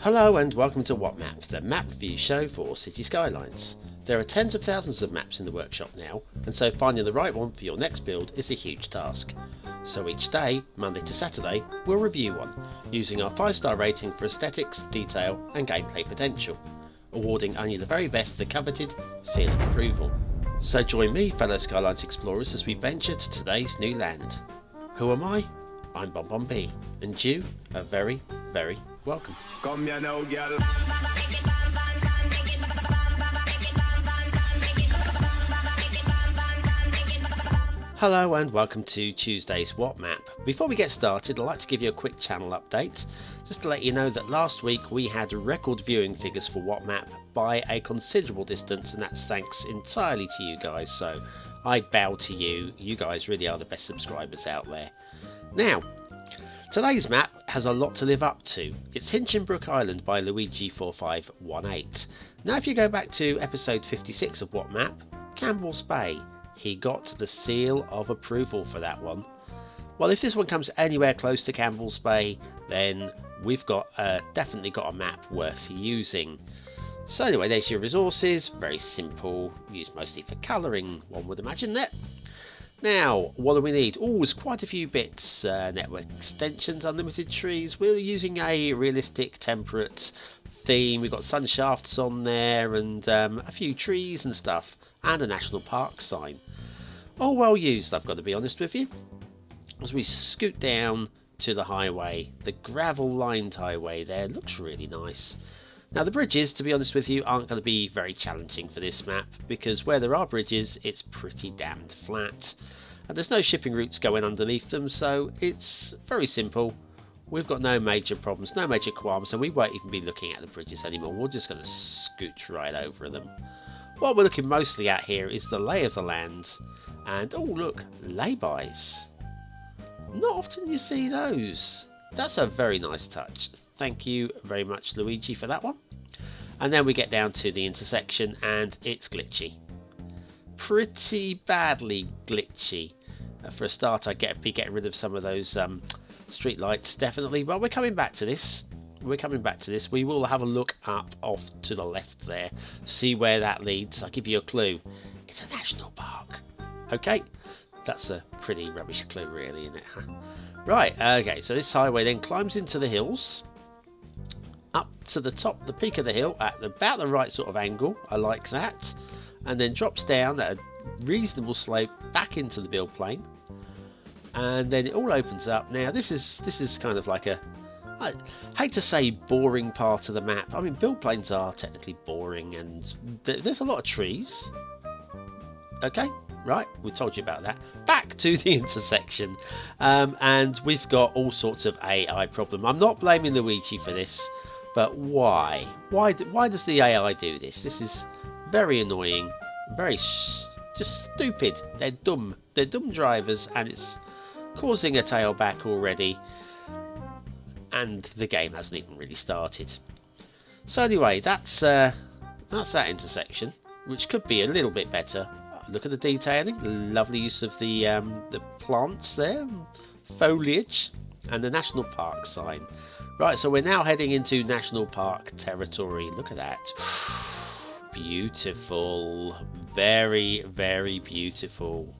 Hello and welcome to What Map, the map review show for City Skylines. There are tens of thousands of maps in the workshop now, and so finding the right one for your next build is a huge task. So each day, Monday to Saturday, we'll review one, using our 5-star rating for aesthetics, detail and gameplay potential, awarding only the very best the coveted seal of approval. So join me, fellow Skylines explorers, as we venture to today's new land. Who am I? I'm BonBonB, and you are very, very welcome. Come here now, girl. Hello and welcome to Tuesday's What Map. Before we get started, I'd like to give you a quick channel update, just to let you know that last week we had record viewing figures for What Map by a considerable distance, and that's thanks entirely to you guys, so I bow to you. You guys really are the best subscribers out there. Now, today's map has a lot to live up to. It's Hinchinbrook Island by Luigi4518. Now if you go back to episode 56 of What Map, Campbell's Bay, he got the seal of approval for that one. Well, if this one comes anywhere close to Campbell's Bay, then we've got definitely got a map worth using. So anyway, there's your resources, very simple, used mostly for colouring, one would imagine that. Now, what do we need? Oh, there's quite a few bits. Network extensions, unlimited trees. We're using a realistic, temperate theme. We've got sun shafts on there and a few trees and stuff. And a national park sign. All well used, I've got to be honest with you. As we scoot down to the highway, the gravel-lined highway there looks really nice. Now the bridges, to be honest with you, aren't going to be very challenging for this map, because where there are bridges, it's pretty damned flat. And there's no shipping routes going underneath them, so it's very simple. We've got no major problems, no major qualms, so we won't even be looking at the bridges anymore. We're just going to scoot right over them. What we're looking mostly at here is the lay of the land. And, oh look, laybys. Not often you see those. That's a very nice touch. Thank you very much, Luigi, for that one. And then we get down to the intersection and it's glitchy. Pretty badly glitchy. For a start, I'd be getting rid of some of those street lights, definitely. But we're coming back to this. We will have a look up off to the left there. See where that leads. I'll give you a clue. It's a national park. Okay. That's a pretty rubbish clue, really, isn't it? Huh? Right, okay, so this highway then climbs into the hills, up to the top, the peak of the hill, at about the right sort of angle. I like that. And then drops down at a reasonable slope back into the build plane. And then it all opens up. Now, this is kind of like a, I hate to say boring part of the map. I mean, build planes are technically boring, and there's a lot of trees. Okay. Right, we told you about that. Back to the intersection, and we've got all sorts of AI problem. I'm not blaming Luigi for this, but why? Why does the AI do this? This is very annoying, very just stupid. They're dumb. They're dumb drivers, and it's causing a tailback already. And the game hasn't even really started. So anyway, that's that intersection, which could be a little bit better. Look at the detailing, lovely use of the plants there, foliage, and the national park sign. Right, so we're now heading into national park territory. Look at that. Beautiful. Very, very beautiful.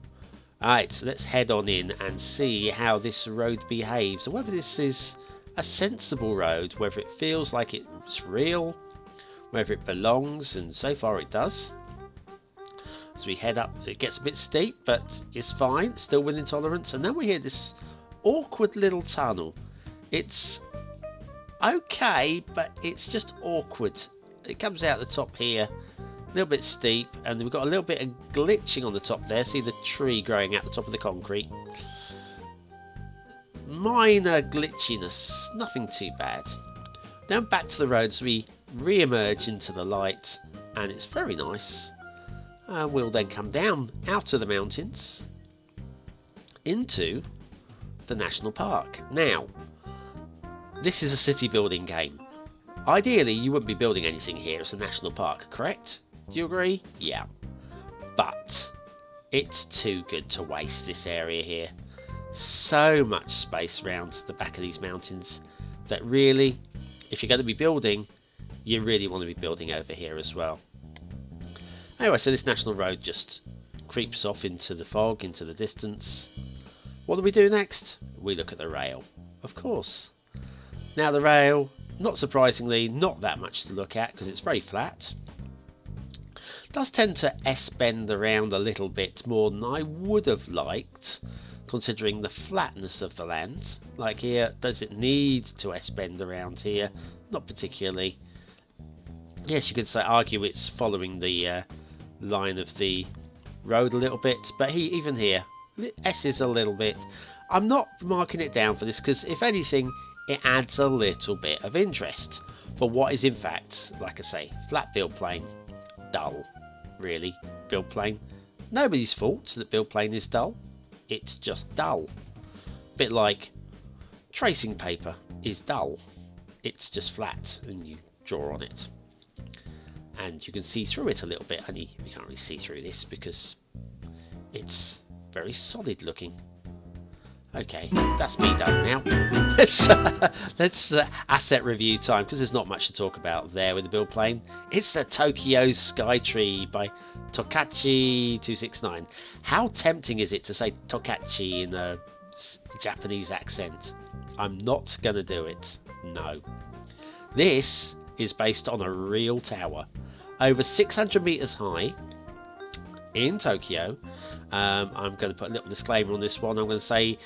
Alright, so let's head on in and see how this road behaves, and whether this is a sensible road, whether it feels like it's real, whether it belongs, and so far it does. As we head up, it gets a bit steep, but it's fine, still within tolerance. And then we hit this awkward little tunnel. It's okay, but it's just awkward. It comes out the top here, a little bit steep, and we've got a little bit of glitching on the top there. See the tree growing out the top of the concrete. Minor glitchiness, nothing too bad. Now back to the roads, we re-emerge into the light, and it's very nice. We'll then come down out of the mountains into the national park. Now, this is a city building game. Ideally, you wouldn't be building anything here. It's a national park, correct? Do you agree? Yeah. But it's too good to waste this area here. So much space around the back of these mountains that really if you're going to be building, you really want to be building over here as well. Anyway, so this national road just creeps off into the fog, into the distance. What do we do next? We look at the rail, of course. Now the rail, not surprisingly, not that much to look at because it's very flat. Does tend to S-bend around a little bit more than I would have liked, considering the flatness of the land. Like here, does it need to S-bend around here? Not particularly. Yes, you could argue it's following the line of the road a little bit, but even here, S is a little bit. I'm not marking it down for this because, if anything, it adds a little bit of interest for what is in fact, like I say, flat build plane. Dull, really. Build plane. Nobody's fault that build plane is dull. It's just dull. Bit like tracing paper is dull. It's just flat and you draw on it. And you can see through it a little bit. Only you can't really see through this because it's very solid looking. Okay, that's me done now. Let's asset review time, because there's not much to talk about there with the build plane. It's the Tokyo SKYTREE by Tokachi269. How tempting is it to say Tokachi in a Japanese accent? I'm not going to do it. No. This is based on a real tower, over 600 meters high in Tokyo. I'm going to put a little disclaimer on this one. I'm going to say,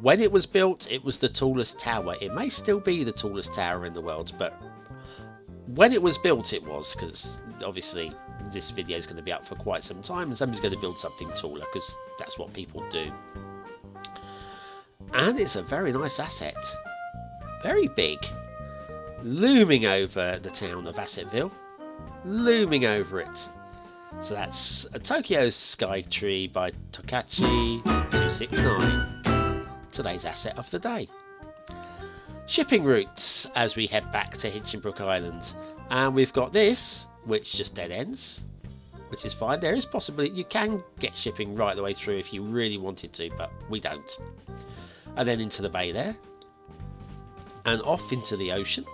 when it was built, it was the tallest tower. It may still be the tallest tower in the world, but when it was built, it was, because obviously this video is going to be up for quite some time and somebody's going to build something taller because that's what people do. And it's a very nice asset. Very big. Looming over the town of Assetville. Looming over it. So that's a Tokyo SKYTREE by Tokachi269. Today's asset of the day. Shipping routes as we head back to Hinchinbrook Island. And we've got this, which just dead ends, which is fine. There is possibly, you can get shipping right the way through if you really wanted to, but we don't. And then into the bay there. And off into the ocean.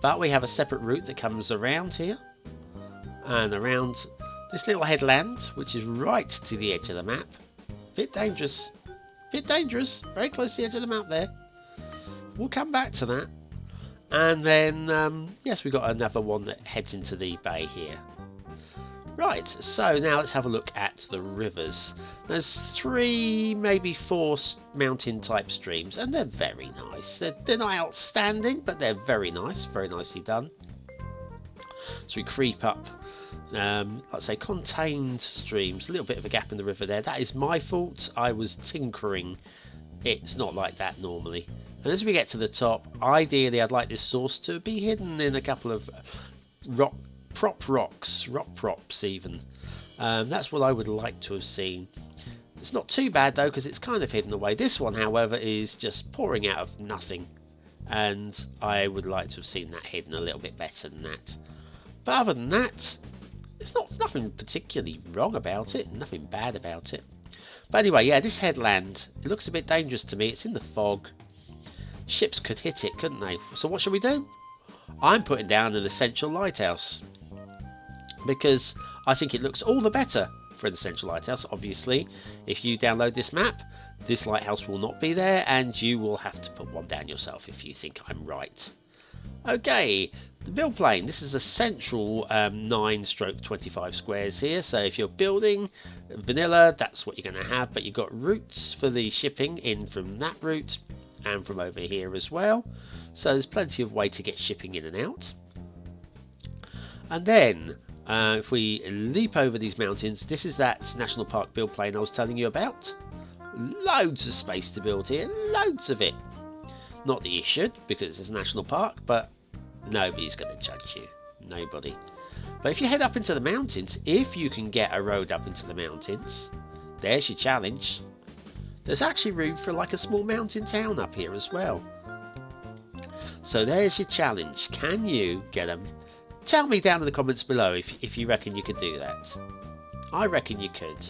But we have a separate route that comes around here. And around this little headland, which is right to the edge of the map. Bit dangerous. Bit dangerous. Very close to the edge of the map there. We'll come back to that. And then, yes, we've got another one that heads into the bay here. Right, so now let's have a look at the rivers. There's 3, maybe 4 mountain type streams, and they're very nice. They're not outstanding, but they're very nice, very nicely done. So we creep up, let's say, contained streams, a little bit of a gap in the river there. That is my fault. I was tinkering. It's not like that normally. And as we get to the top, ideally I'd like this source to be hidden in a couple of rock props even. That's what I would like to have seen. It's not too bad though, because it's kind of hidden away. This one, however, is just pouring out of nothing, and I would like to have seen that hidden a little bit better than that. But other than that, it's nothing particularly wrong about it, nothing bad about it. But anyway, yeah, this headland, it looks a bit dangerous to me. It's in the fog. Ships could hit it, couldn't they? So what should we do? I'm putting down an essential lighthouse, because I think it looks all the better for an essential lighthouse. Obviously, if you download this map, this lighthouse will not be there, and you will have to put one down yourself if you think I'm right. Okay, the build plane. This is a central 9/25 squares here, so if you're building vanilla, that's what you're going to have, but you've got routes for the shipping in from that route and from over here as well, so there's plenty of way to get shipping in and out. And then if we leap over these mountains, this is that national park build plane I was telling you about. Loads of space to build here, loads of it. Not that you should, because it's a national park, but nobody's going to judge you. Nobody. But if you head up into the mountains, if you can get a road up into the mountains, there's your challenge. There's actually room for like a small mountain town up here as well. So there's your challenge. Can you get them? Tell me down in the comments below if you reckon you could do that. I reckon you could,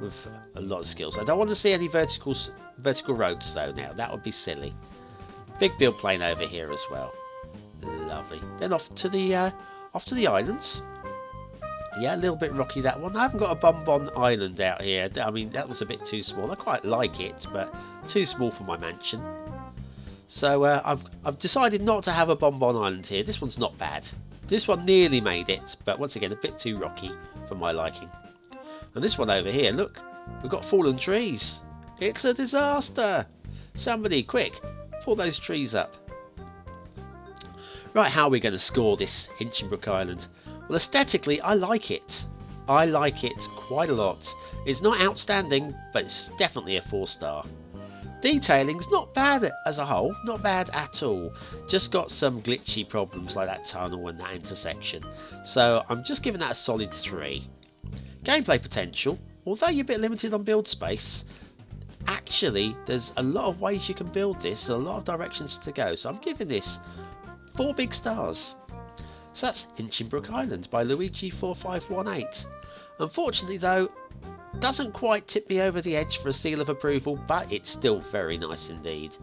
with a lot of skills. I don't want to see any vertical roads though now. That would be silly. Big build plane over here as well. Lovely. Then off to the islands. Yeah, a little bit rocky, that one. I haven't got a BonBon Island out here. I mean, that was a bit too small. I quite like it, but too small for my mansion. So I've decided not to have a BonBon Island here. This one's not bad. This one nearly made it, but once again, a bit too rocky for my liking. And this one over here, look, we've got fallen trees. It's a disaster. Somebody, quick, pull those trees up. Right, how are we going to score this Hinchinbrook Island? Well, aesthetically, I like it. I like it quite a lot. It's not outstanding, but it's definitely a 4-star. Detailing's not bad as a whole, not bad at all. Just got some glitchy problems like that tunnel and that intersection. So I'm just giving that a solid 3. Gameplay potential, although you're a bit limited on build space, actually there's a lot of ways you can build this, a lot of directions to go. So I'm giving this 4 big stars. So that's Hinchinbrook Island by Luigi4518. Unfortunately though, doesn't quite tip me over the edge for a seal of approval, but it's still very nice indeed.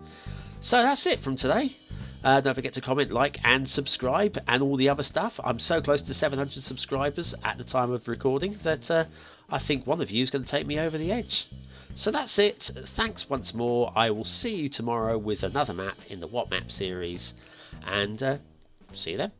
So that's it from today. Don't forget to comment, like and subscribe and all the other stuff. I'm so close to 700 subscribers at the time of recording that I think one of you is going to take me over the edge. So that's it. Thanks once more. I will see you tomorrow with another map in the What Map series, and see you then.